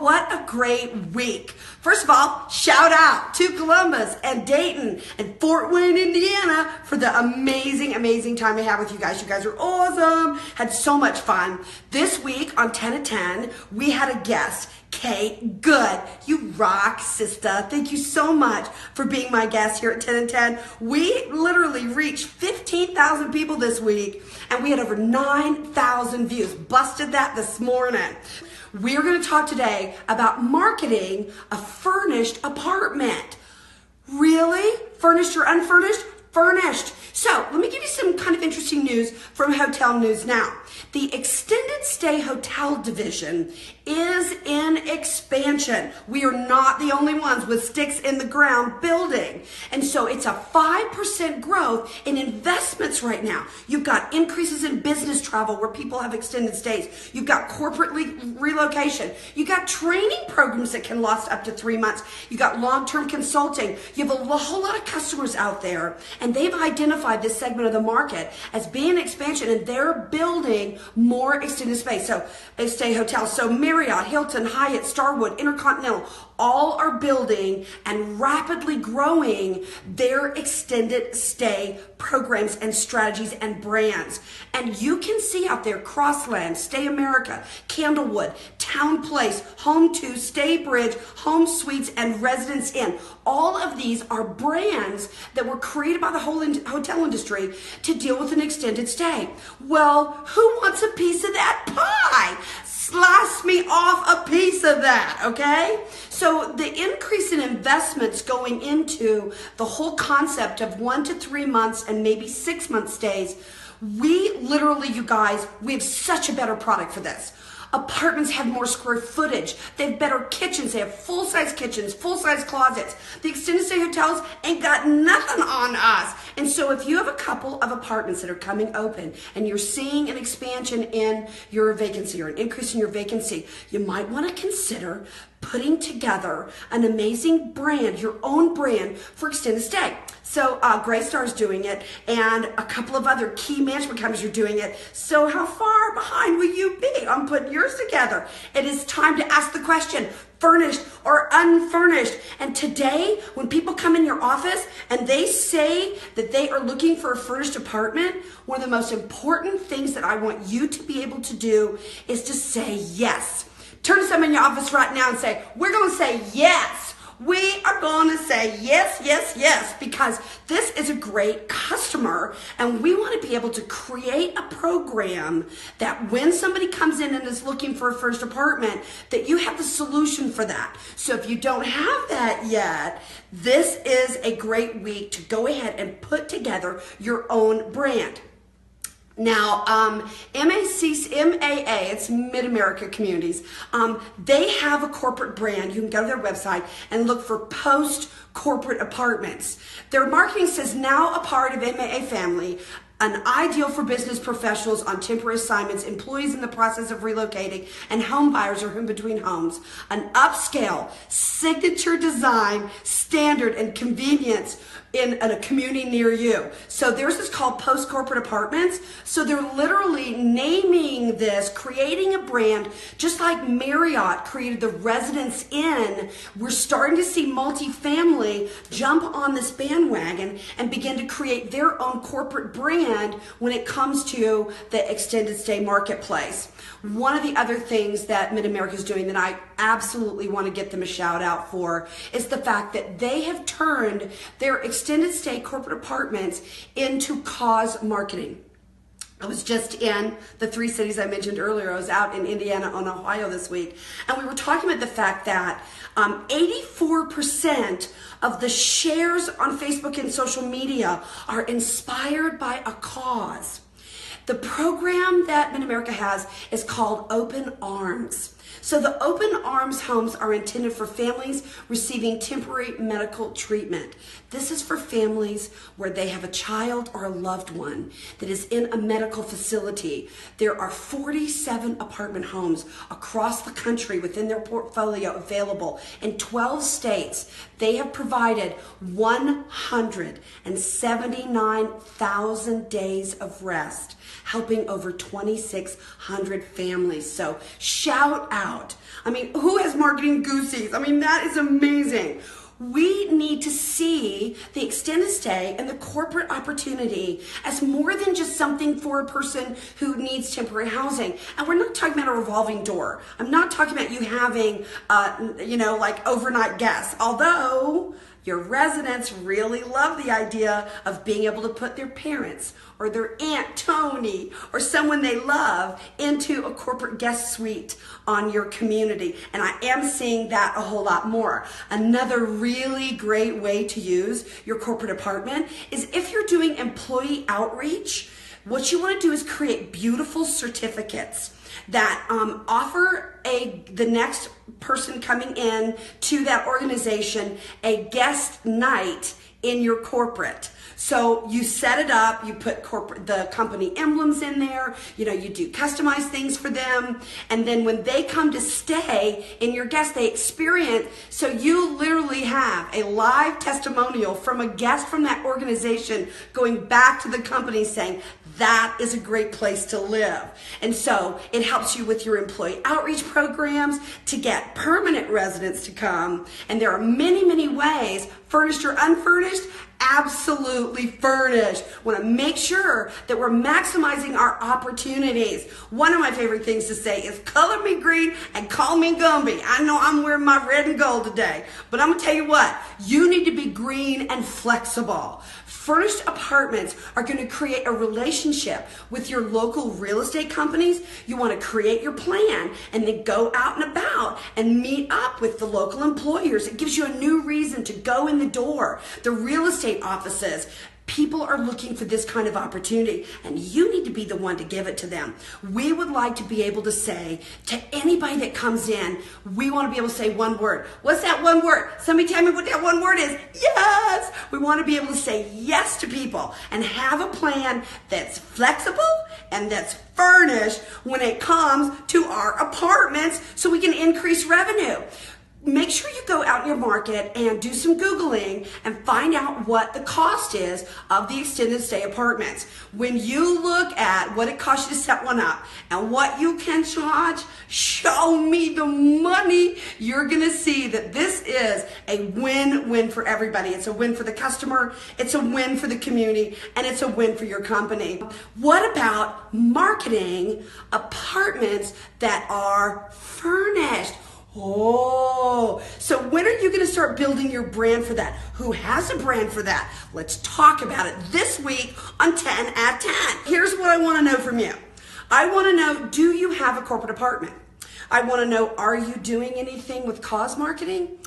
what a great week. First of all, shout out to Columbus and Dayton and Fort Wayne, Indiana for the amazing, amazing time we had with you guys. You guys are awesome. Had so much fun. This week on 10 at 10, we had a guest. Kate Good. You rock, sister. Thank you so much for being my guest here at 10 and 10. We literally reached 15,000 people this week, and we had over 9,000 views. Busted that this morning. We're going to talk today about marketing a furnished apartment. Really? Furnished or unfurnished? Furnished. So let me give you some kind of interesting news from Hotel News Now. The extended stay hotel division is in expansion. We are not the only ones with sticks in the ground building. And so it's a 5% growth in investments right now. You've got increases in business travel where people have extended stays. You've got corporate relocation. You've got training programs that can last up to 3 months. You've got long-term consulting. You have a whole lot of customers out there, and they've identified this segment of the market as being expansion, and they're building more extended space. So stay hotels. So Marriott, Hilton, Hyatt, Starwood, Intercontinental, all are building and rapidly growing their extended stay programs and strategies and brands. And you can see out there Crossland, Stay America, Candlewood, Town Place, Home2, Stay Bridge, Home Suites, and Residence Inn. All of these are brands that were created by the whole hotel industry to deal with an extended stay. Well, who wants a piece of that pie? Slice me off a piece of that, okay? So the increase in investments going into the whole concept of 1 to 3 months and maybe 6 month stays, we literally, you guys, we have such a better product for this. Apartments have more square footage. They have better kitchens. They have full-size kitchens, full-size closets. The extended stay hotels ain't got nothing on us. And so if you have a couple of apartments that are coming open and you're seeing an expansion in your vacancy or an increase in your vacancy, you might want to consider putting together an amazing brand, your own brand for extended stay. So Greystar's doing it, and a couple of other key management companies are doing it. So how far behind will you be on putting yours together? It is time to ask the question, furnished or unfurnished? And today, when people come in your office and they say that they are looking for a furnished apartment, one of the most important things that I want you to be able to do is to say yes. Turn to someone in your office right now and say, we're going to say yes. We are going to say yes, yes, yes, because this is a great customer, and we want to be able to create a program that when somebody comes in and is looking for a first apartment, that you have the solution for that. So if you don't have that yet, this is a great week to go ahead and put together your own brand. Now, MAA, it's Mid-America Communities, they have a corporate brand. You can go to their website and look for post-corporate apartments. Their marketing says, now a part of MAA family, an ideal for business professionals on temporary assignments, employees in the process of relocating, and home buyers or in between homes. An upscale, signature design, standard, and convenience in a community near you. So theirs is called post-corporate apartments. So they're literally naming this, creating a brand, just like Marriott created the Residence Inn. We're starting to see multifamily jump on this bandwagon and begin to create their own corporate brand when it comes to the extended stay marketplace. One of the other things that Mid-America is doing that I absolutely want to get them a shout out for is the fact that they have turned their extended stay corporate apartments into cause marketing. I was just in the 3 cities I mentioned earlier. I was out in Indiana and Ohio this week, and we were talking about the fact that 84% of the shares on Facebook and social media are inspired by a cause. The program that Mid-America has is called Open Arms. So the Open Arms homes are intended for families receiving temporary medical treatment. This is for families where they have a child or a loved one that is in a medical facility. There are 47 apartment homes across the country within their portfolio available in 12 states. They have provided 179,000 days of rest, helping over 2,600 families. So shout out. I mean, who has marketing goosies? I mean, that is amazing. We need to see the extended stay and the corporate opportunity as more than just something for a person who needs temporary housing. And we're not talking about a revolving door. I'm not talking about you having, like overnight guests. Although your residents really love the idea of being able to put their parents or their Aunt Tony or someone they love into a corporate guest suite on your community. And I am seeing that a whole lot more. Another really great way to use your corporate apartment is if you're doing employee outreach, what you want to do is create beautiful certificates that offer the next person coming in to that organization a guest night in your corporate. So you set it up, you put the company emblems in there, you do customized things for them, and then when they come to stay in your guest, they experience, so you literally have a live testimonial from a guest from that organization going back to the company saying, that is a great place to live. And so it helps you with your employee outreach programs to get permanent residents to come. And there are many, many ways, furnished or unfurnished, absolutely furnished. Want to make sure that we're maximizing our opportunities. One of my favorite things to say is color me green and call me Gumby. I know I'm wearing my red and gold today, but I'm gonna tell you what, you need to be green and flexible. Furnished apartments are going to create a relationship with your local real estate companies. You want to create your plan and then go out and about and meet up with the local employers. It gives you a new reason to go in the door. The real estate offices, people are looking for this kind of opportunity, and you need to be the one to give it to them. We would like to be able to say to anybody that comes in, we want to be able to say one word. What's that one word? Somebody tell me what that one word is. Yes! We want to be able to say yes to people and have a plan that's flexible and that's furnished when it comes to our apartments so we can increase revenue. Make sure you go out in your market and do some Googling and find out what the cost is of the extended stay apartments. When you look at what it costs you to set one up and what you can charge, show me the money. You're going to see that this is a win-win for everybody. It's a win for the customer, it's a win for the community, and it's a win for your company. What about marketing apartments that are furnished? Oh, so when are you going to start building your brand for that? Who has a brand for that? Let's talk about it this week on 10 at 10. Here's what I want to know from you. I want to know, do you have a corporate apartment? I want to know, are you doing anything with cause marketing?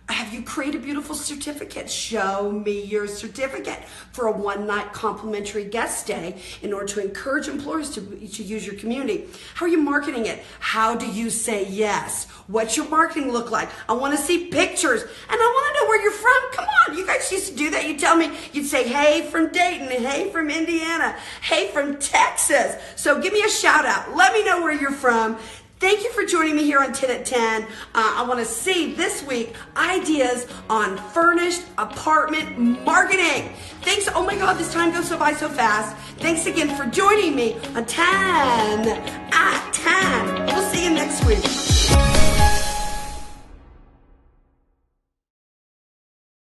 Have you created a beautiful certificate? Show me your certificate for a one-night complimentary guest stay in order to encourage employers to use your community. How are you marketing it? How do you say yes? What's your marketing look like? I want to see pictures, and I want to know where you're from. Come on, you guys used to do that. You'd tell me, you'd say, hey from Dayton, hey from Indiana, hey from Texas. So give me a shout out. Let me know where you're from. Thank you for joining me here on 10 at 10. I want to see this week ideas on furnished apartment marketing. Thanks. Oh my God, this time goes by so fast. Thanks again for joining me on 10 at 10.